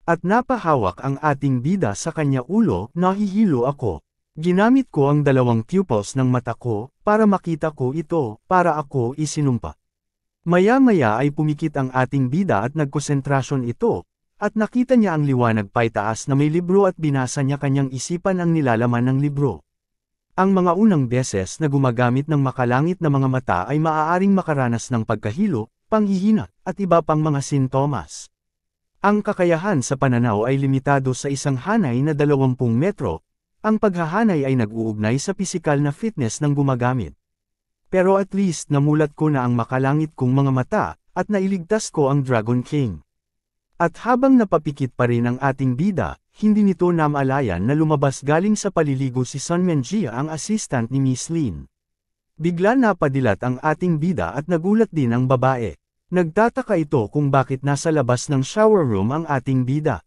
At napahawak ang ating bida sa kanya ulo, nahihilo ako. Ginamit ko ang dalawang pupils ng mata ko, para makita ko ito, para ako isinumpa. Maya-maya ay pumikit ang ating bida at nagkonsentrasyon ito, at nakita niya ang liwanag paitaas na may libro at binasa niya kanyang isipan ang nilalaman ng libro. Ang mga unang beses na gumagamit ng makalangit na mga mata ay maaaring makaranas ng pagkahilo, panghihina, at iba pang mga sintomas. Ang kakayahan sa pananaw ay limitado sa isang hanay na 20 metro, ang paghahanay ay nag-uugnay sa pisikal na fitness ng gumagamit. Pero at least namulat ko na ang makalangit kong mga mata, at nailigtas ko ang Dragon King. At habang napapikit pa rin ang ating bida, hindi nito namalayan na lumabas galing sa paliligo si Sun Menjia ang assistant ni Miss Lin. Bigla napadilat ang ating bida at nagulat din ang babae. Nagtataka ito kung bakit nasa labas ng shower room ang ating bida.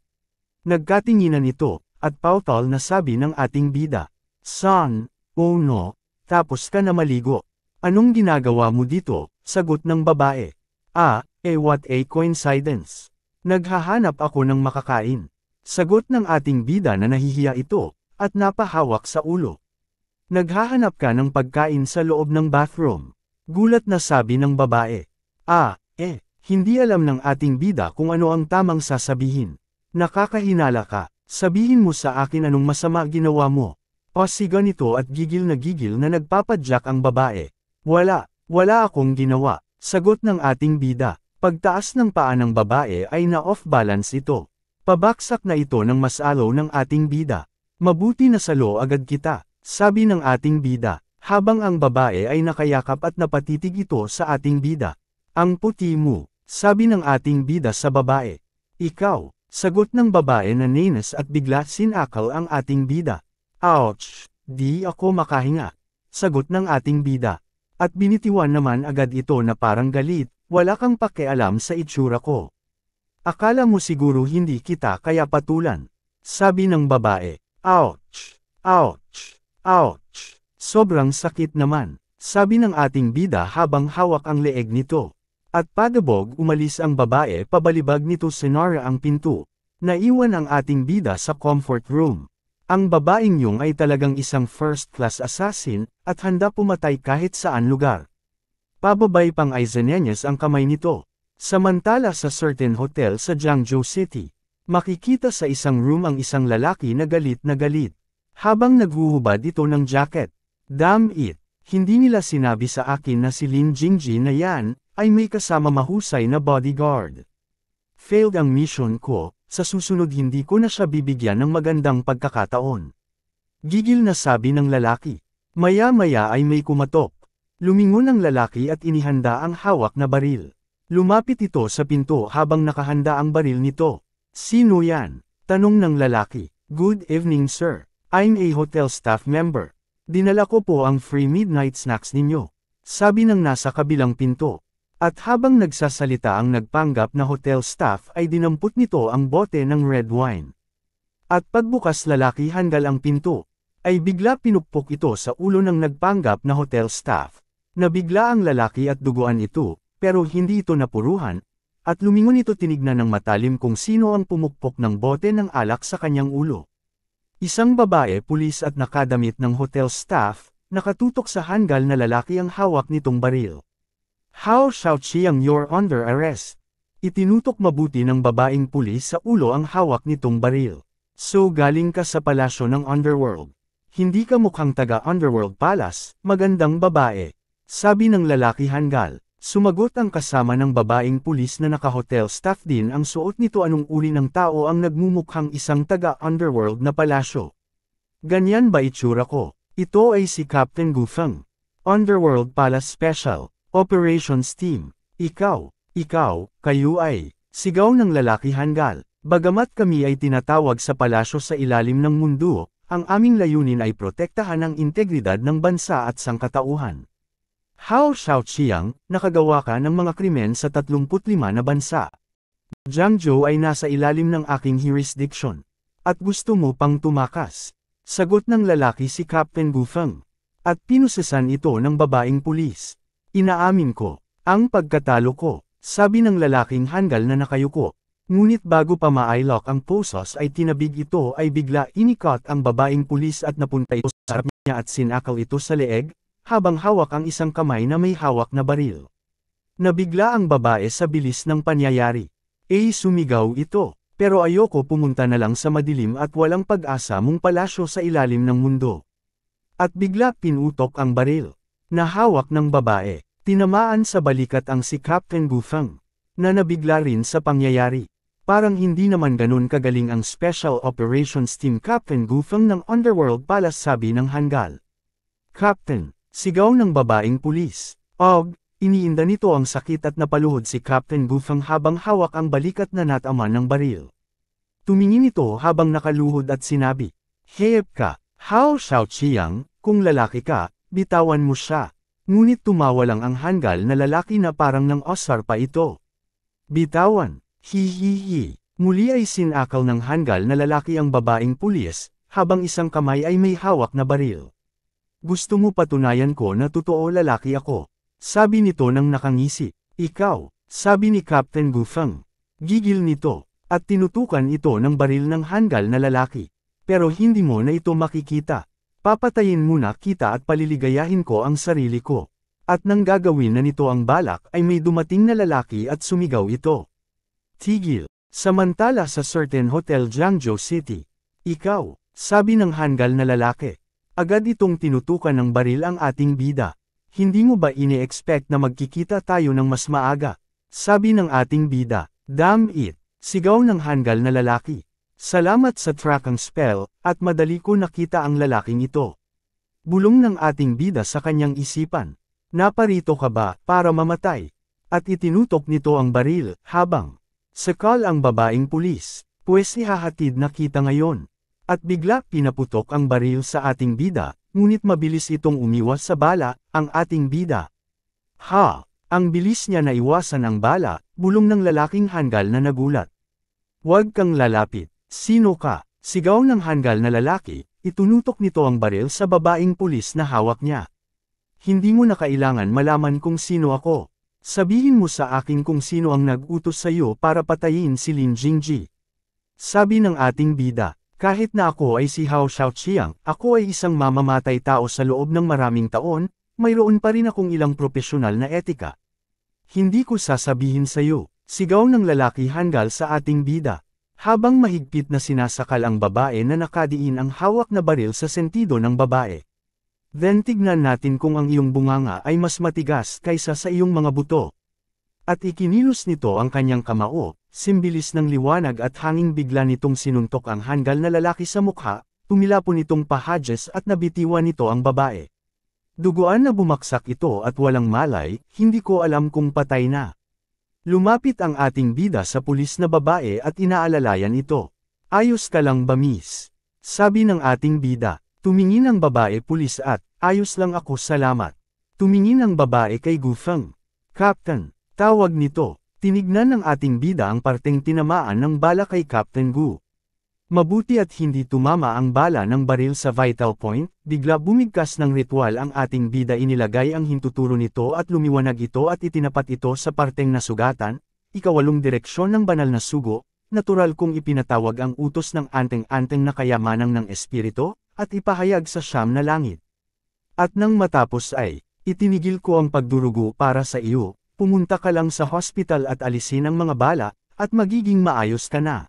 Nagkatinginan ito, at pautal na sabi ng ating bida, "Sun, oh no, tapos ka na maligo. Anong ginagawa mo dito?" Sagot ng babae. What a coincidence. Naghahanap ako ng makakain. Sagot ng ating bida na nahihiya ito, at napahawak sa ulo. Naghahanap ka ng pagkain sa loob ng bathroom. Gulat na sabi ng babae. Hindi alam ng ating bida kung ano ang tamang sasabihin. Nakakahinala ka, sabihin mo sa akin anong masama ginawa mo. Pasigan ito at gigil na nagpapadyak ang babae. Wala akong ginawa, sagot ng ating bida. Pagtaas ng paa ng babae ay na-off balance ito. Pabaksak na ito ng masalaw ng ating bida. Mabuti na salo agad kita, sabi ng ating bida, habang ang babae ay nakayakap at napatitig ito sa ating bida. Ang puti mo, sabi ng ating bida sa babae. Ikaw, sagot ng babae na nainis at bigla sinakal ang ating bida. Ouch, di ako makahinga, sagot ng ating bida. At binitiwan naman agad ito na parang galit, wala kang pakialam sa itsura ko. Akala mo siguro hindi kita kaya patulan, sabi ng babae. Ouch! Ouch! Ouch! Sobrang sakit naman, sabi ng ating bida habang hawak ang leeg nito. At padabog umalis ang babae pabalibag nito sinara ang pinto. Naiwan ang ating bida sa comfort room. Ang babaeng yung ay talagang isang first-class assassin, at handa pumatay kahit saan lugar. Pababay pang Aizanenyas ang kamay nito. Samantala sa certain hotel sa Jiangzhou City, makikita sa isang room ang isang lalaki na galit, habang naghuhubad ito ng jacket. Damn it, hindi nila sinabi sa akin na si Lin Jingji na yan, ay may kasama mahusay na bodyguard. Failed ang mission ko, sa susunod hindi ko na siya bibigyan ng magandang pagkakataon. Gigil na sabi ng lalaki. Maya-maya ay may kumatok. Lumingon ang lalaki at inihanda ang hawak na baril. Lumapit ito sa pinto habang nakahanda ang baril nito. Sino yan? Tanong ng lalaki. Good evening sir. I'm a hotel staff member. Dinala ko po ang free midnight snacks ninyo, sabi ng nasa kabilang pinto. At habang nagsasalita ang nagpanggap na hotel staff ay dinampot nito ang bote ng red wine. At pagbukas lalaki hanggal ang pinto, ay bigla pinukpok ito sa ulo ng nagpanggap na hotel staff. Nabigla ang lalaki at duguan ito. Pero hindi ito napuruhan, at lumingon ito tinignan ng matalim kung sino ang pumukpok ng bote ng alak sa kanyang ulo. Isang babae pulis at nakadamit ng hotel staff, nakatutok sa hanggal na lalaki ang hawak nitong baril. Hao Xiaoqiang, you're under arrest. Itinutok mabuti ng babaeng pulis sa ulo ang hawak nitong baril. So galing ka sa palasyo ng Underworld. Hindi ka mukhang taga Underworld Palace, magandang babae, sabi ng lalaki hanggal. Sumagot ang kasama ng babaeng pulis na naka-hotel staff din ang suot nito anong uri ng tao ang nagmumukhang isang taga-underworld na palasyo. Ganyan ba itsura ko? Ito ay si Captain Gufeng. Underworld Palace Special Operations Team. Ikaw, kayo ay, sigaw ng lalaki hanggal. Bagamat kami ay tinatawag sa palasyo sa ilalim ng mundo, ang aming layunin ay protektahan ang integridad ng bansa at sangkatauhan. Hao Xiaoqiang, nakagawa ka ng mga krimen sa 35 na bansa. Jiangzhou ay nasa ilalim ng aking jurisdiction. At gusto mo pang tumakas? Sagot ng lalaki si Captain Gufeng. At pinusesan ito ng babaeng pulis. Inaamin ko, ang pagkatalo ko, sabi ng lalaking hanggal na nakayuko. Ngunit bago pa ma-lock ang posos ay tinabig ito ay bigla inikot ang babaeng pulis at napunta ito sa harap niya at sinakal ito sa leeg, habang hawak ang isang kamay na may hawak na baril. Nabigla ang babae sa bilis ng pangyayari. Sumigaw ito, pero ayoko pumunta na lang sa madilim at walang pag-asa mong palasyo sa ilalim ng mundo. At bigla pinutok ang baril, na hawak ng babae, tinamaan sa balikat ang si Captain Gufeng, na nabigla rin sa pangyayari. Parang hindi naman ganun kagaling ang Special Operations Team Captain Gufeng ng Underworld Palace, sabi ng Hangul. Captain, sigaw ng babaeng pulis. Iniinda nito ang sakit at napaluhod si Captain Gufeng habang hawak ang balikat na nataman ng baril. Tumingin ito habang nakaluhod at sinabi, "Hayop ka, Hao Xiaoqiang, kung lalaki ka, bitawan mo siya." Ngunit tumawa lang ang Hangul na lalaki na parang nang osar pa ito. "Bitawan, hihihi." Muli ay sinakal ng Hangul na lalaki ang babaeng pulis, habang isang kamay ay may hawak na baril. "Gusto mo patunayan ko na totoo lalaki ako?" Sabi nito nang nakangisi. "Ikaw," sabi ni Captain Gufeng. Gigil nito, at tinutukan ito ng baril ng Hangul na lalaki. "Pero hindi mo na ito makikita. Papatayin muna kita at paliligayahin ko ang sarili ko." At nang gagawin na nito ang balak ay may dumating na lalaki at sumigaw ito. "Tigil." Samantala sa certain hotel Jiangzhou City. "Ikaw," sabi ng Hangul na lalaki. Agad itong tinutukan ng baril ang ating bida. "Hindi mo ba ini-expect na magkikita tayo ng mas maaga?" Sabi ng ating bida. "Damn it," sigaw ng Hangul na lalaki. "Salamat sa tracking spell, at madali ko nakita ang lalaking ito." Bulong ng ating bida sa kanyang isipan. "Naparito ka ba para mamatay?" At itinutok nito ang baril, habang sakal ang babaeng pulis. "Pues ihahatid na kita ngayon." At bigla pinaputok ang baril sa ating bida, ngunit mabilis itong umiwas sa bala, ang ating bida. Ang bilis niya na iwasan ang bala, bulong ng lalaking Hangul na nagulat. "Huwag kang lalapit. Sino ka?" Sigaw ng Hangul na lalaki, itunutok nito ang baril sa babaeng pulis na hawak niya. "Hindi mo na kailangan malaman kung sino ako. Sabihin mo sa akin kung sino ang nag-utos sa iyo para patayin si Lin Jingji." Sabi ng ating bida. "Kahit na ako ay si Hao Xiaoqiang, ako ay isang mamamatay tao sa loob ng maraming taon, mayroon pa rin akong ilang propesyonal na etika. Hindi ko sasabihin sa iyo," sigaw ng lalaki Hangul sa ating bida. Habang mahigpit na sinasakal ang babae na nakadiin ang hawak na baril sa sentido ng babae. "Then tignan natin kung ang iyong bunganga ay mas matigas kaysa sa iyong mga buto." At ikinilos nito ang kanyang kamao. Simbilis ng liwanag at hanging bigla nitong sinuntok ang Hangul na lalaki sa mukha, tumilapon itong pahadjes at nabitiwan nito ang babae. Duguan na bumaksak ito at walang malay, "Hindi ko alam kung patay na." Lumapit ang ating bida sa pulis na babae at inaalalayan ito. "Ayos ka lang ba, miss?" Sabi ng ating bida. Tumingin ang babae pulis at, "Ayos lang ako, salamat." Tumingin ang babae kay Gufeng. "Captain," tawag nito. Tinignan ng ating bida ang parteng tinamaan ng bala kay Captain Gu. Mabuti at hindi tumama ang bala ng baril sa vital point, bigla bumigkas ng ritual ang ating bida, inilagay ang hintutulo nito at lumiwanag ito at itinapat ito sa parteng nasugatan, ikawalong direksyon ng banal na sugo, natural kong ipinatawag ang utos ng anteng-anteng na kayamanang ng espiritu, at ipahayag sa siyam na langit. At nang matapos ay, "Itinigil ko ang pagdurugo para sa iyo. Pumunta ka lang sa hospital at alisin ang mga bala, at magiging maayos ka na."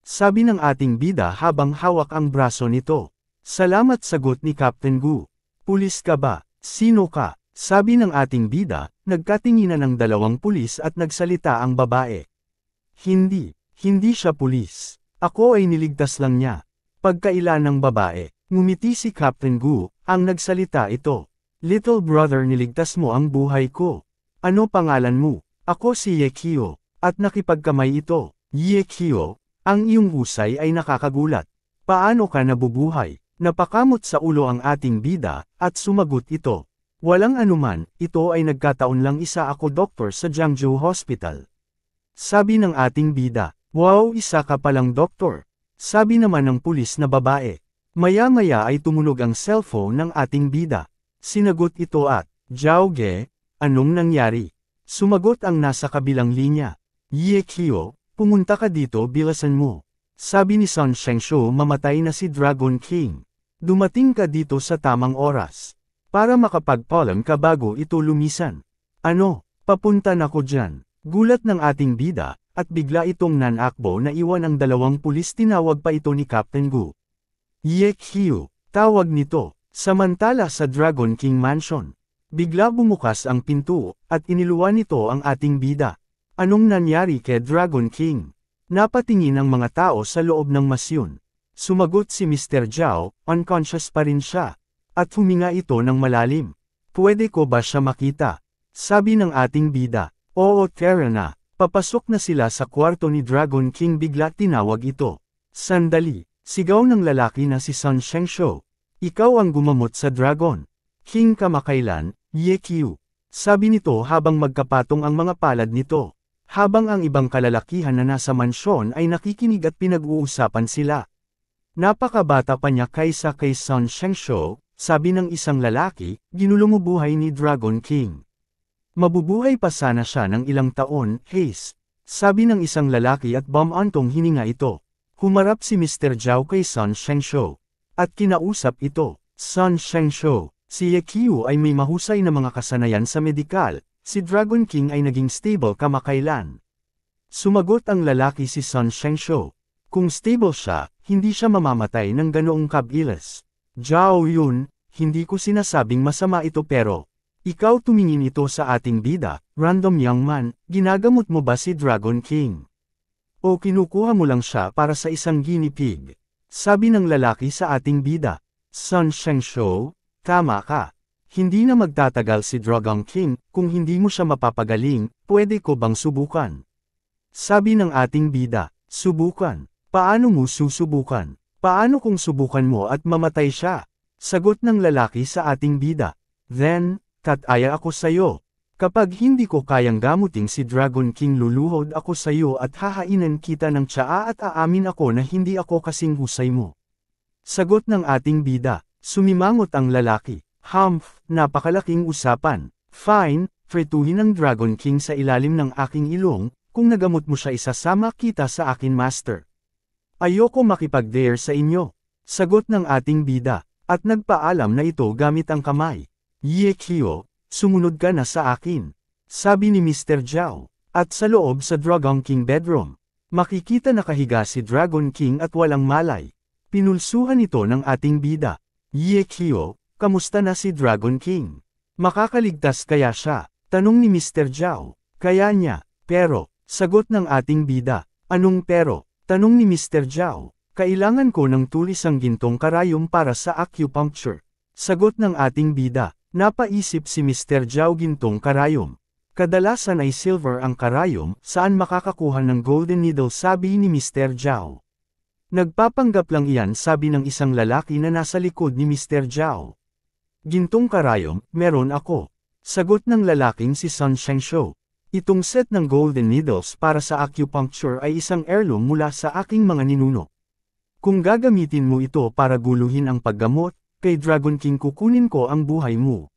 Sabi ng ating bida habang hawak ang braso nito. "Salamat," sagot ni Captain Gu. "Pulis ka ba? Sino ka?" Sabi ng ating bida, nagkatinginan ng dalawang pulis at nagsalita ang babae. Hindi siya pulis. Ako ay niligtas lang niya." Pagkaila ng babae, ngumiti si Captain Gu, ang nagsalita ito. "Little brother, niligtas mo ang buhay ko. Ano pangalan mo?" "Ako si Ye Qiu." At nakipagkamay ito. "Ye Qiu, ang iyong husay ay nakakagulat. Paano ka nabubuhay?" Napakamot sa ulo ang ating bida, at sumagot ito. "Walang anuman, ito ay nagkataon lang, isa ako doktor sa Jiangzhou Hospital." Sabi ng ating bida. "Wow, isa ka palang doktor." Sabi naman ng pulis na babae. Maya-maya ay tumunog ang cellphone ng ating bida. Sinagot ito at, "Zhao Ge, anong nangyari?" Sumagot ang nasa kabilang linya. "Ye Qiu, Pumunta ka dito bilasan mo. Sabi ni Sun Shengshu mamatay na si Dragon King. Dumating ka dito sa tamang oras. Para makapagpaalam ka bago ito lumisan. Ano, papunta na ko dyan. Gulat ng ating bida, at bigla itong nanakbo na iwan ang dalawang pulis tinawag pa ito ni Captain Gu. Ye Qiu, tawag nito. Samantala sa Dragon King Mansion. Bigla bumukas ang pinto, at iniluwan nito ang ating bida. Anong nangyari kay Dragon King? Napatingin ang mga tao sa loob ng masyon. Sumagot si Mr. Zhao, unconscious pa rin siya. At huminga ito ng malalim. Pwede ko ba siya makita? Sabi ng ating bida. Oo, tara na. Papasok na sila sa kwarto ni Dragon King bigla tinawag ito. Sandali, sigaw ng lalaki na si Sun Shengshu. Ikaw ang gumamot sa Dragon King kamakailan, Ye Qiu. Sabi nito habang magkapatong ang mga palad nito. Habang ang ibang kalalakihan na nasa mansyon ay nakikinig at pinag-uusapan sila. Napakabata pa niya kaysa kay Sun Shengshu, sabi ng isang lalaki, ginulong buhay ni Dragon King. Mabubuhay pa sana siya ng ilang taon, Haze. Sabi ng isang lalaki at bumantong hininga ito. Humarap si Mr. Zhao kay Sun Shengshu. At kinausap ito, Sun Shengshu, si Ye Qiu ay may mahusay na mga kasanayan sa medikal, si Dragon King ay naging stable kamakailan. Sumagot ang lalaki si Sun Shengshu. Kung stable siya, hindi siya mamamatay ng ganoong kabilis. Zhao Yun, hindi ko sinasabing masama ito pero, ikaw tumingin ito sa ating bida, random young man, ginagamot mo ba si Dragon King? O kinukuha mo lang siya para sa isang guinea pig? Sabi ng lalaki sa ating bida. Sun Shengshu, tama ka. Hindi na magtatagal si Dragon King, kung hindi mo siya mapapagaling, pwede ko bang subukan? Sabi ng ating bida, subukan. Paano mo susubukan? Paano kung subukan mo at mamatay siya? Sagot ng lalaki sa ating bida. Then, tataya ako sayo. Kapag hindi ko kayang gamuting si Dragon King luluhod ako sayo at hahainan kita ng tsaa at aamin ako na hindi ako kasing husay mo. Sagot ng ating bida, sumimangot ang lalaki. Humph, napakalaking usapan. Fine, frituhin ang Dragon King sa ilalim ng aking ilong, kung nagamot mo siya isasama kita sa akin master. Ayoko makipag-dare sa inyo. Sagot ng ating bida, at nagpaalam na ito gamit ang kamay. Ye Qiu, sumunod ka na sa akin. Sabi ni Mr. Zhao. At sa loob sa Dragon King bedroom, makikita nakahiga si Dragon King at walang malay. Pinulsuhan ito ng ating bida. Ye Qiu, kamusta na si Dragon King? Makakaligtas kaya siya? Tanong ni Mr. Zhao. Kaya niya, pero, sagot ng ating bida. Anong pero? Tanong ni Mr. Zhao. Kailangan ko ng tulisang gintong karayom para sa acupuncture. Sagot ng ating bida. Napaisip si Mr. Zhao gintong karayom. Kadalasan ay silver ang karayom, saan makakakuha ng golden needle sabi ni Mr. Zhao. Nagpapanggap lang iyan sabi ng isang lalaki na nasa likod ni Mr. Zhao. Gintong karayom, meron ako. Sagot ng lalaking si Sun Shengshu. Itong set ng golden needles para sa acupuncture ay isang heirloom mula sa aking mga ninuno. Kung gagamitin mo ito para guluhin ang paggamot, kay Dragon King kukunin ko ang buhay mo.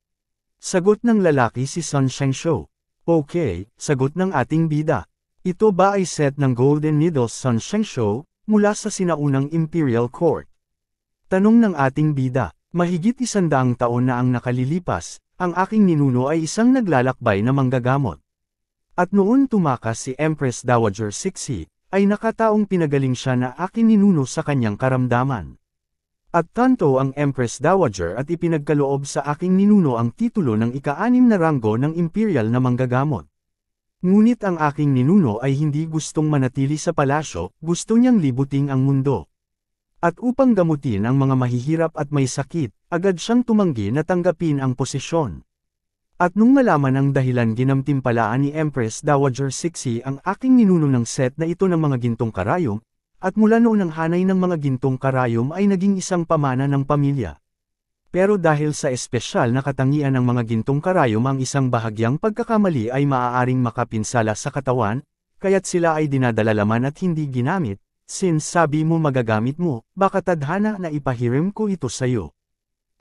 Sagot ng lalaki si Sun Shengshu. Okay, sagot ng ating bida. Ito ba ay set ng golden needles Sun Shengshu, mula sa sinaunang Imperial Court? Tanong ng ating bida. Mahigit 100 taon na ang nakalilipas, ang aking ninuno ay isang naglalakbay na manggagamot. At noon tumakas si Empress Dowager Cixi, ay nakataong pinagaling siya na aking ninuno sa kanyang karamdaman. At tanto ang Empress Dowager at ipinagkaloob sa aking ninuno ang titulo ng ika-6 na ranggo ng imperial na manggagamot. Ngunit ang aking ninuno ay hindi gustong manatili sa palasyo, gusto niyang libuting ang mundo. At upang gamutin ang mga mahihirap at may sakit, agad siyang tumanggi na tanggapin ang posisyon. At nung malaman ang dahilan ginamtimpalaan ni Empress Dowager Cixi ang aking ninuno ng set na ito ng mga gintong karayom, at mula noon ang hanay ng mga gintong karayom ay naging isang pamana ng pamilya. Pero dahil sa espesyal na katangian ng mga gintong karayom ang isang bahagyang pagkakamali ay maaaring makapinsala sa katawan, kaya't sila ay dinadala laman at hindi ginamit, since sabi mo magagamit mo, baka tadhana na ipahirim ko ito sayo.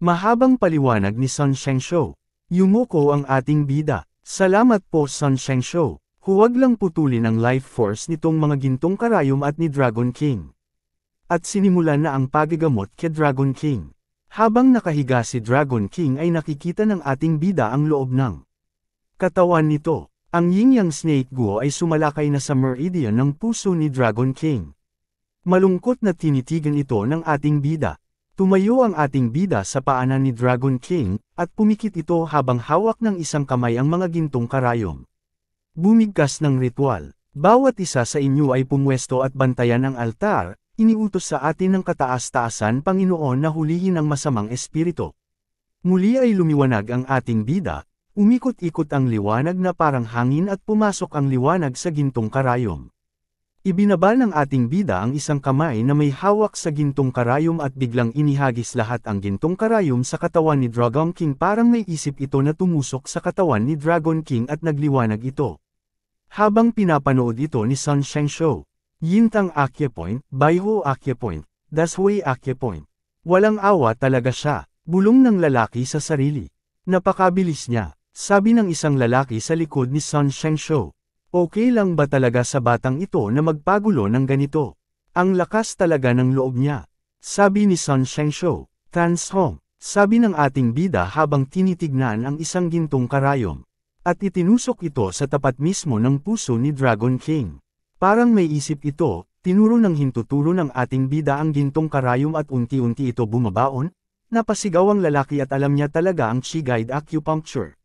Mahabang paliwanag ni Sun Shengshu. Yumuko ang ating bida. Salamat po Sun Shengshu. Huwag lang putulin ang life force nitong mga gintong karayom at ni Dragon King. At sinimulan na ang pagagamot kay Dragon King. Habang nakahiga si Dragon King ay nakikita ng ating bida ang loob ng katawan nito. Ang Yin-Yang Snake Guo ay sumalakay na sa meridian ng puso ni Dragon King. Malungkot na tinitigan ito ng ating bida. Tumayo ang ating bida sa paanan ni Dragon King, at pumikit ito habang hawak ng isang kamay ang mga gintong karayom. Bumigkas ng ritual. Bawat isa sa inyo ay pumwesto at bantayan ang altar, iniutos sa atin ng kataas-taasan Panginoon na hulihin ang masamang espiritu. Muli ay lumiwanag ang ating bida, umikot-ikot ang liwanag na parang hangin at pumasok ang liwanag sa gintong karayom. Ibinaba ng ating bida ang isang kamay na may hawak sa gintong karayom at biglang inihagis lahat ang gintong karayom sa katawan ni Dragon King, parang may isip ito na tumusok sa katawan ni Dragon King at nagliwanag ito. Habang pinapanood ito ni Sun Shengshou, Yintang Acupoint, Baihu Acupoint, Dashui Acupoint. Walang awa talaga siya, bulong ng lalaki sa sarili. Napakabilis niya, sabi ng isang lalaki sa likod ni Sun Shengshou. Okay lang ba talaga sa batang ito na magpagulo ng ganito? Ang lakas talaga ng loob niya. Sabi ni Sun Shengshou. Transform, sabi ng ating bida habang tinitignan ang isang gintong karayom. At itinusok ito sa tapat mismo ng puso ni Dragon King. Parang may isip ito, tinuro ng hintuturo ng ating bida ang gintong karayom at unti-unti ito bumabaon. Napasigaw ang lalaki at alam niya talaga ang Qi Guide Acupuncture.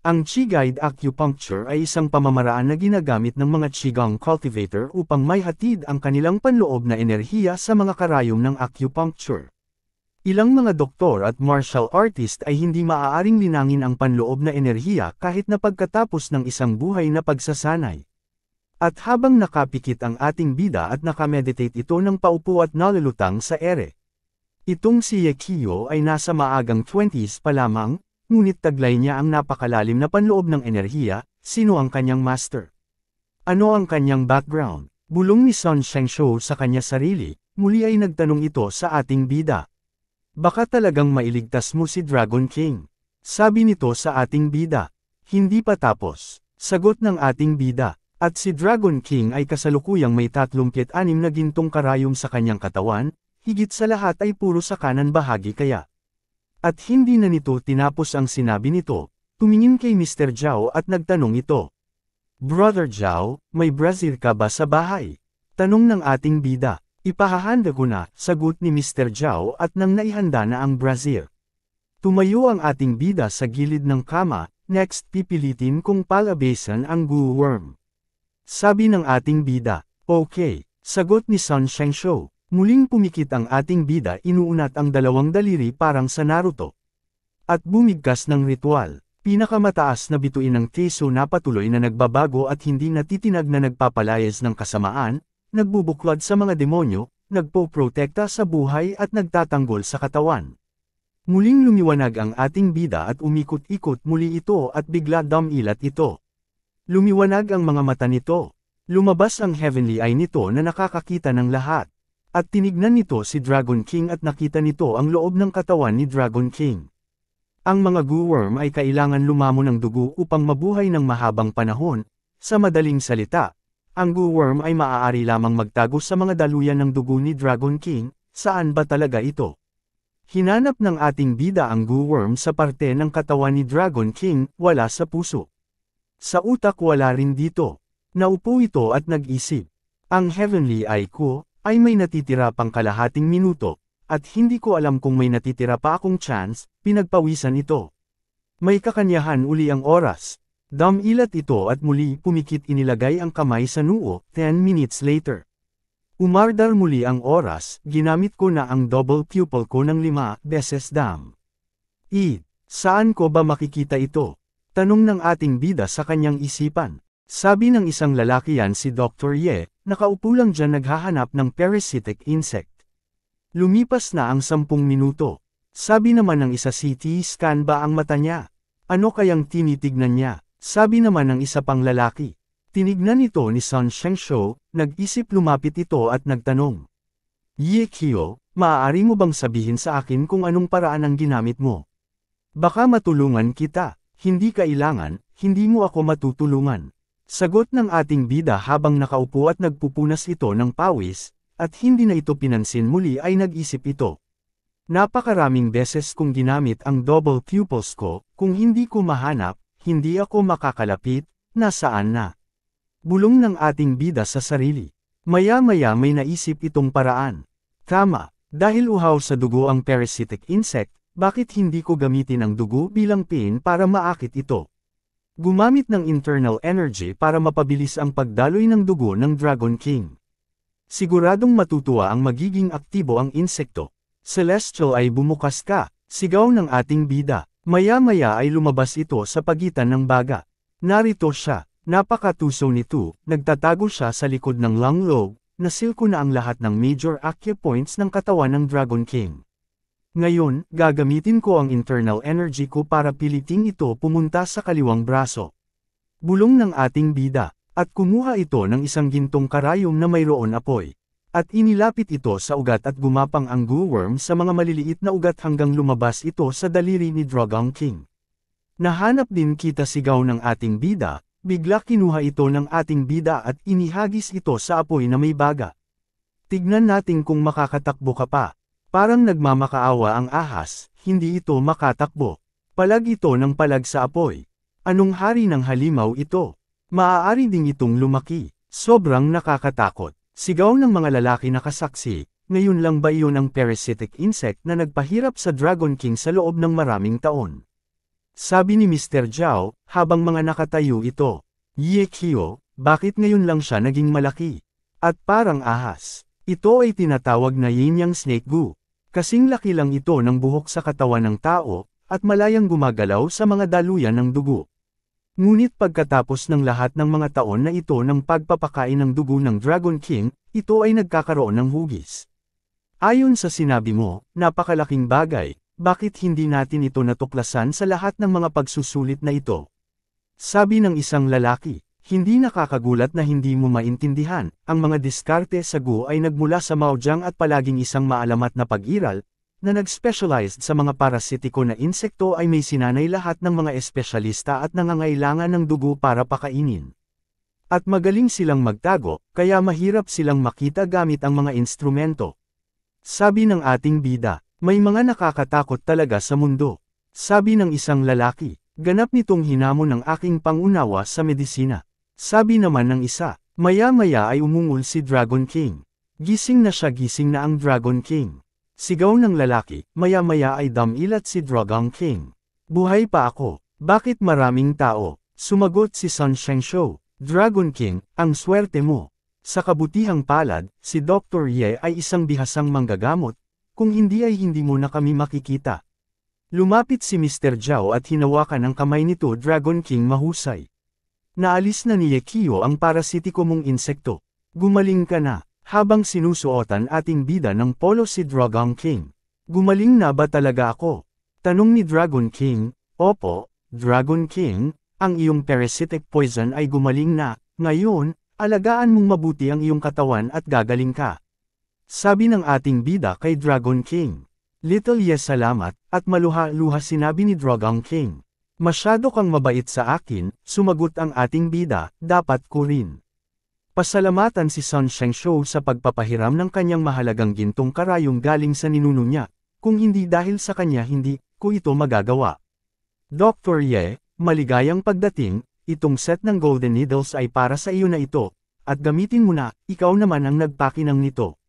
Ang Qi Guide Acupuncture ay isang pamamaraan na ginagamit ng mga Qigong cultivator upang maihatid ang kanilang panloob na enerhiya sa mga karayom ng acupuncture. Ilang mga doktor at martial artist ay hindi maaaring linangin ang panloob na enerhiya kahit na pagkatapos ng isang buhay na pagsasanay. At habang nakapikit ang ating bida at nakameditate ito ng paupo at nalulutang sa ere. Itong si Ye Qiu ay nasa maagang 20s pa lamang, ngunit taglay niya ang napakalalim na panloob ng enerhiya. Sino ang kanyang master? Ano ang kanyang background? Bulong ni Sun Shengshou sa kanya sarili, muli ay nagtanong ito sa ating bida. Baka talagang mailigtas mo si Dragon King. Sabi nito sa ating bida. Hindi pa tapos. Sagot ng ating bida. At si Dragon King ay kasalukuyang may 36 na gintong karayom sa kanyang katawan, higit sa lahat ay puro sa kanan bahagi kaya. At hindi na nito tinapos ang sinabi nito, tumingin kay Mr. Zhao at nagtanong ito. Brother Zhao, may brazier ka ba sa bahay? Tanong ng ating bida. Ipahahanda ko na, sagot ni Mr. Zhao at nang naihanda na ang brazier. Tumayo ang ating bida sa gilid ng kama, next pipilitin kong palabasan ang glowworm. Sabi ng ating bida. Okay, sagot ni Sun Shengshou. Muling pumikit ang ating bida, inuunat ang dalawang daliri parang sa Naruto. At bumigkas ng ritual. Pinakamataas na bituin ng keso na patuloy na nagbabago at hindi natitinag na nagpapalayas ng kasamaan, nagbubuklod sa mga demonyo, nagpoprotekta sa buhay at nagtatanggol sa katawan. Muling lumiwanag ang ating bida at umikot-ikot muli ito at bigla dumilat ito. Lumiwanag ang mga mata nito. Lumabas ang heavenly eye nito na nakakakita ng lahat. At tinignan nito si Dragon King at nakita nito ang loob ng katawan ni Dragon King. Ang mga glowworm ay kailangan lumamo ng dugo upang mabuhay ng mahabang panahon. Sa madaling salita, ang glowworm ay maaari lamang magtago sa mga daluyan ng dugo ni Dragon King. Saan ba talaga ito? Hinanap ng ating bida ang glowworm sa parte ng katawan ni Dragon King, wala sa puso. Sa utak wala rin dito. Naupo ito at nag-isip. Ang heavenly eye ko ay may natitira pang kalahating minuto, at hindi ko alam kung may natitira pa akong chance. Pinagpawisan ito. May kakanyahan uli ang oras. Dumilat ito at muli pumikit, inilagay ang kamay sa noo. 10 minutes later. Umardar muli ang oras, ginamit ko na ang double pupil ko ng 5 beses dam. Saan ko ba makikita ito? Tanong ng ating bida sa kanyang isipan. Sabi ng isang lalaki, yan si Dr. Ye, nakaupo lang dyan naghahanap ng parasitic insect. Lumipas na ang 10 minuto. Sabi naman ng isa, CT scan ba ang mata niya? Ano kayang tinitignan niya? Sabi naman ng isa pang lalaki. Tinignan ito ni Sun Shengshou, nag-isip, lumapit ito at nagtanong. Ye Qiu, maaari mo bang sabihin sa akin kung anong paraan ang ginamit mo? Baka matulungan kita. Hindi kailangan, hindi mo ako matutulungan. Sagot ng ating bida habang nakaupo at nagpupunas ito ng pawis, at hindi na ito pinansin muli ay nag-isip ito. Napakaraming beses kong ginamit ang double pupils ko, kung hindi ko mahanap, hindi ako makakalapit, nasaan na? Bulong ng ating bida sa sarili. Maya-maya may naisip itong paraan. Tama, dahil uhaw sa dugo ang parasitic insect, bakit hindi ko gamitin ang dugo bilang pain para maakit ito? Gumamit ng internal energy para mapabilis ang pagdaloy ng dugo ng Dragon King. Siguradong matutuwa ang magiging aktibo ang insekto. Celestial ay bumukas ka, sigaw ng ating bida. Maya-maya ay lumabas ito sa pagitan ng baga. Narito siya. Napakatuso nito, nagtatago siya sa likod ng long lobe, nasilko na ang lahat ng major acupoints ng katawan ng Dragon King. Ngayon, gagamitin ko ang internal energy ko para piliting ito pumunta sa kaliwang braso. Bulong ng ating bida, at kumuha ito ng isang gintong karayom na mayroon apoy. At inilapit ito sa ugat at gumapang ang glowworm sa mga maliliit na ugat hanggang lumabas ito sa daliri ni Dragon King. Nahanap din kita sigaw ng ating bida. Bigla kinuha ito ng ating bida at inihagis ito sa apoy na may baga. Tignan natin kung makakatakbo ka pa. Parang nagmamakaawa ang ahas, hindi ito makatakbo. Palag ito ng palag sa apoy. Anong hari ng halimaw ito? Maaari ding itong lumaki. Sobrang nakakatakot. Sigaw ng mga lalaki na kasaksi, ngayon lang ba iyon ang parasitic insect na nagpahirap sa Dragon King sa loob ng maraming taon? Sabi ni Mr. Zhao, habang mga nakatayo ito. Ye Qiu, bakit ngayon lang siya naging malaki? At parang ahas. Ito ay tinatawag na yin-yang snake goo. Kasing laki lang ito ng buhok sa katawan ng tao, at malayang gumagalaw sa mga daluyan ng dugo. Ngunit pagkatapos ng lahat ng mga taon na ito ng pagpapakain ng dugo ng Dragon King, ito ay nagkakaroon ng hugis. Ayon sa sinabi mo, napakalaking bagay. Bakit hindi natin ito natuklasan sa lahat ng mga pagsusulit na ito? Sabi ng isang lalaki, hindi nakakagulat na hindi mo maintindihan, ang mga diskarte sa Go ay nagmula sa Maojiang at palaging isang maalamat na pag-iral, na nag-specialized sa mga parasitiko na insekto ay may sinanay lahat ng mga espesyalista at nangangailangan ng dugo para pakainin. At magaling silang magtago, kaya mahirap silang makita gamit ang mga instrumento. Sabi ng ating bida. May mga nakakatakot talaga sa mundo. Sabi ng isang lalaki, ganap nitong hinamon ng aking pangunawa sa medisina. Sabi naman ng isa, maya-maya ay umungol si Dragon King. Gising na siya, gising na ang Dragon King. Sigaw ng lalaki, maya-maya ay damilat si Dragon King. Buhay pa ako. Bakit maraming tao? Sumagot si Sun Shengshou. Dragon King, ang swerte mo. Sa kabutihang palad, si Dr. Ye ay isang bihasang manggagamot. Kung hindi ay hindi mo na kami makikita. Lumapit si Mr. Zhao at hinawakan ang kamay nito. Dragon King mahusay. Naalis na ni Ye Qiu ang parasitiko mong insekto. Gumaling ka na. Habang sinusuotan ating bida ng polo si Dragon King. Gumaling na ba talaga ako? Tanong ni Dragon King. Opo, Dragon King, ang iyong parasitic poison ay gumaling na. Ngayon, alagaan mong mabuti ang iyong katawan at gagaling ka. Sabi ng ating bida kay Dragon King. Little yes salamat, at maluha-luha sinabi ni Dragon King. Masyado kang mabait sa akin, sumagot ang ating bida, dapat ko rin. Pasalamatan si Sun Shengshou sa pagpapahiram ng kanyang mahalagang gintong karayong galing sa ninuno niya, kung hindi dahil sa kanya hindi ko ito magagawa. Dr. Ye, maligayang pagdating, itong set ng golden needles ay para sa iyo na ito, at gamitin mo na, ikaw naman ang nagpakinang nito.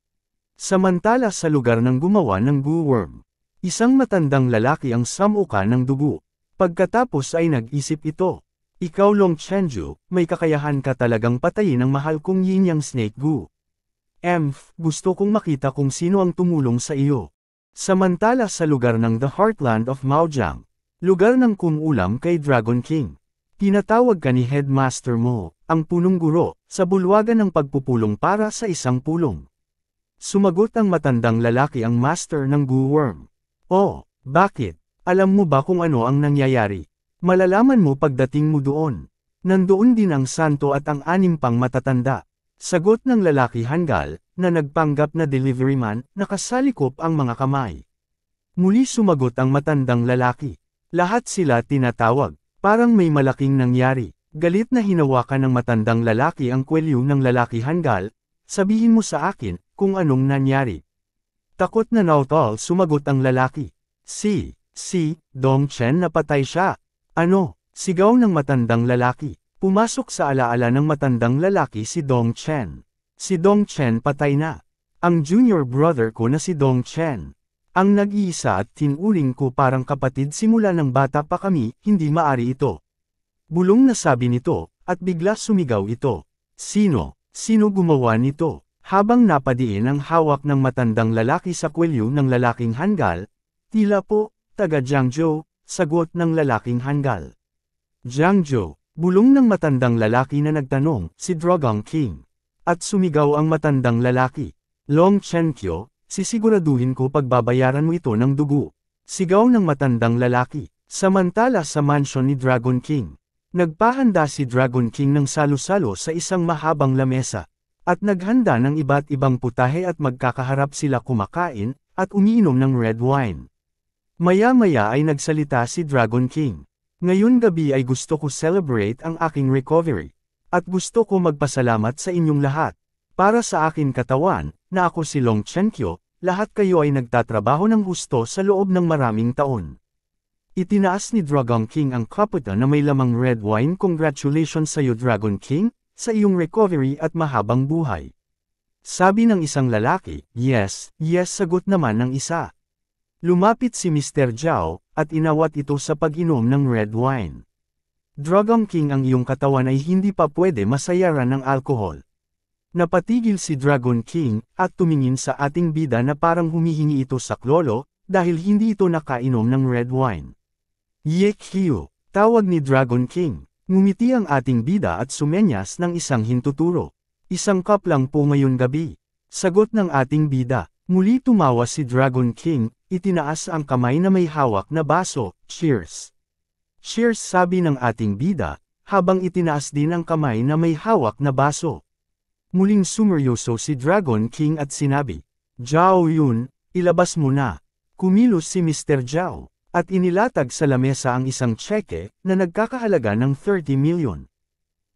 Samantala sa lugar ng gumawa ng glowworm, isang matandang lalaki ang samuka ng dugo. Pagkatapos ay nag-isip ito. Ikaw Long Chenju, may kakayahan ka talagang patayin ang mahal kong yin-yang snake goo. Gusto kong makita kung sino ang tumulong sa iyo. Samantala sa lugar ng The Heartland of Maojiang, lugar ng kumulam kay Dragon King. Tinatawag ka ni headmaster mo, ang punong guro, sa bulwagan ng pagpupulong para sa isang pulong. Sumagot ang matandang lalaki, ang master ng glowworm. Oh, bakit? Alam mo ba kung ano ang nangyayari? Malalaman mo pagdating mo doon. Nandoon din ang santo at ang 6 pang matatanda. Sagot ng lalaki hanggal, na nagpanggap na deliveryman, nakasalikop ang mga kamay. Muli sumagot ang matandang lalaki. Lahat sila tinatawag. Parang may malaking nangyari. Galit na hinawakan ng matandang lalaki ang kwelyo ng lalaki hanggal, sabihin mo sa akin, kung anong nangyari. Takot na nautol sumagot ang lalaki. Si Dong Chen napatay siya. Ano? Sigaw ng matandang lalaki. Pumasok sa alaala ng matandang lalaki si Dong Chen. Si Dong Chen patay na. Ang junior brother ko na si Dong Chen. Ang nag-iisa at tinuring ko parang kapatid simula ng bata pa kami, hindi maari ito. Bulong na sabi nito, at bigla sumigaw ito. Sino? Sino gumawa nito? Habang napadiin ang hawak ng matandang lalaki sa kwelyo ng lalaking hanggal, tila po, taga Jiangzhou, sagot ng lalaking hanggal. Jiangzhou, bulong ng matandang lalaki na nagtanong, si Dragon King. At sumigaw ang matandang lalaki. Long Chenkyo, sisiguraduhin ko pagbabayaran mo ito ng dugo. Sigaw ng matandang lalaki. Samantala sa mansion ni Dragon King. Nagpahanda si Dragon King ng salo-salo sa isang mahabang lamesa. At naghanda ng iba't ibang putahe at magkakaharap sila kumakain, at umiinom ng red wine. Maya-maya ay nagsalita si Dragon King. Ngayon gabi ay gusto ko celebrate ang aking recovery. At gusto ko magpasalamat sa inyong lahat. Para sa akin katawan, na ako si Long Chenkyo, lahat kayo ay nagtatrabaho ng gusto sa loob ng maraming taon. Itinaas ni Dragon King ang kaputa na may lamang red wine. Congratulations sa iyo Dragon King, sa iyong recovery at mahabang buhay. Sabi ng isang lalaki, yes, sagot naman ng isa. Lumapit si Mr. Zhao, at inawat ito sa pag-inom ng red wine. Dragon King, ang iyong katawan ay hindi pa pwede masayaran ng alkohol. Napatigil si Dragon King, at tumingin sa ating bida na parang humihingi ito sa klolo, dahil hindi ito nakainom ng red wine. Ye Qiu, tawag ni Dragon King. Ngumiti ang ating bida at sumenyas ng isang hintuturo. Isang cup lang po ngayon gabi. Sagot ng ating bida. Muli tumawa si Dragon King, itinaas ang kamay na may hawak na baso. Cheers! Cheers, sabi ng ating bida, habang itinaas din ang kamay na may hawak na baso. Muling sumeryoso si Dragon King at sinabi, Zhao Yun, ilabas mo na. Kumilos si Mr. Zhao. At inilatag sa lamesa ang isang tseke, na nagkakahalaga ng 30 milyon.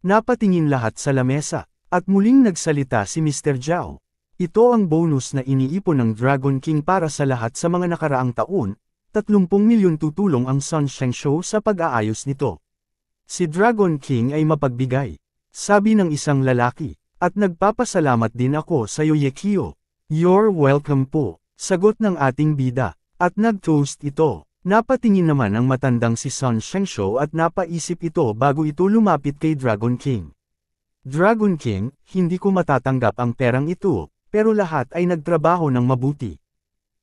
Napatingin lahat sa lamesa, at muling nagsalita si Mr. Zhao. Ito ang bonus na iniipon ng Dragon King para sa lahat sa mga nakaraang taon, 30 milyon tutulong ang Sun Shengshou sa pag-aayos nito. Si Dragon King ay mapagbigay. Sabi ng isang lalaki, at nagpapasalamat din ako sa iyo Ye Qiu. You're welcome po, sagot ng ating bida, at nag-toast ito. Napatingin naman ang matandang si Sun Shengshou at napaisip ito bago ito lumapit kay Dragon King. Dragon King, hindi ko matatanggap ang perang ito, pero lahat ay nagtrabaho ng mabuti.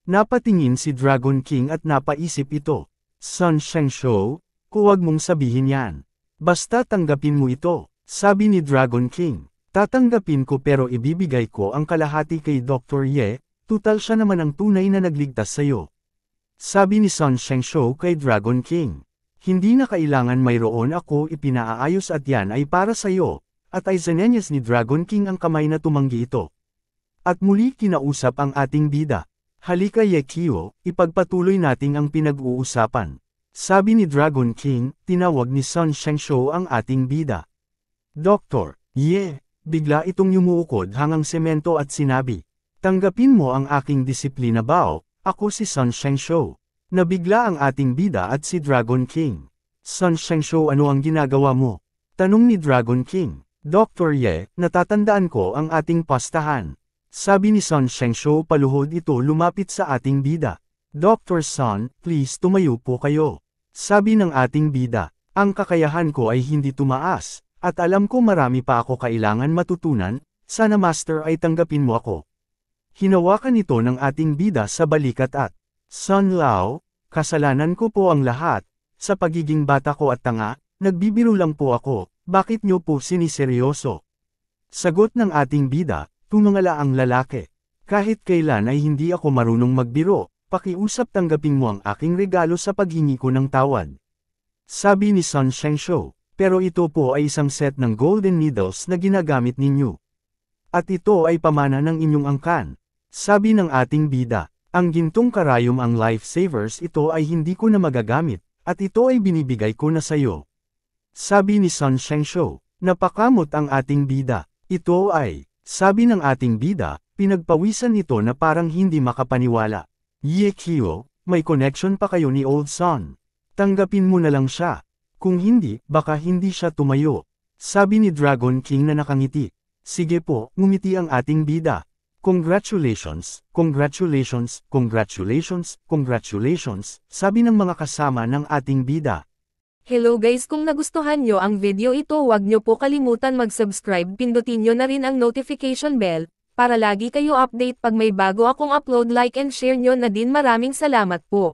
Napatingin si Dragon King at napaisip ito. Sun Shengshou, huwag mong sabihin yan. Basta tanggapin mo ito, sabi ni Dragon King. Tatanggapin ko pero ibibigay ko ang kalahati kay Dr. Ye, tutal siya naman ang tunay na nagligtas sa'yo. Sabi ni Sun Shengshou kay Dragon King. Hindi na kailangan mayroon ako ipinaayos at yan ay para sa iyo, at ay zinenyas ni Dragon King ang kamay na tumanggi ito. At muli kinausap ang ating bida. Halika Ye Qiu, ipagpatuloy nating ang pinag-uusapan. Sabi ni Dragon King, tinawag ni Sun Shengshou ang ating bida. Dr. Ye, bigla itong yumuukod hangang semento at sinabi, tanggapin mo ang aking disiplina bao. Ako si Sun Shengshou. Nabigla ang ating bida at si Dragon King. Sun Shengshou, ano ang ginagawa mo? Tanong ni Dragon King. Dr. Ye, natatandaan ko ang ating pastahan. Sabi ni Sun Shengshou, paluhod ito lumapit sa ating bida. Dr. Sun, please tumayo po kayo. Sabi ng ating bida, ang kakayahan ko ay hindi tumaas, at alam ko marami pa ako kailangan matutunan, sana master ay tanggapin mo ako. Hinawakan ito ng ating bida sa balikat at, Sun Lao, kasalanan ko po ang lahat, sa pagiging bata ko at tanga, nagbibiro lang po ako, bakit niyo po siniseryoso? Sagot ng ating bida, tumangala ang lalaki. Kahit kailan ay hindi ako marunong magbiro, pakiusap tanggapin mo ang aking regalo sa paghingi ko ng tawad. Sabi ni Sun Shengshou, pero ito po ay isang set ng golden needles na ginagamit ninyo. At ito ay pamana ng inyong angkan. Sabi ng ating bida, ang gintong karayom ang lifesavers ito ay hindi ko na magagamit, at ito ay binibigay ko na sayo. Sabi ni Sun Shengshou, napakamot ang ating bida. Ito ay, sabi ng ating bida, pinagpawisan ito na parang hindi makapaniwala. Ye Kyo, may connection pa kayo ni Old Sun. Tanggapin mo na lang siya. Kung hindi, baka hindi siya tumayo. Sabi ni Dragon King na nakangiti. Sige po, ngumiti ang ating bida. Congratulations, congratulations, congratulations, congratulations, sabi ng mga kasama ng ating bida. Hello guys, kung nagustuhan nyo ang video ito, huwag nyo po kalimutan mag-subscribe, pindutin nyo na rin ang notification bell, para lagi kayo update pag may bago akong upload. Like and share nyo na din. Maraming salamat po.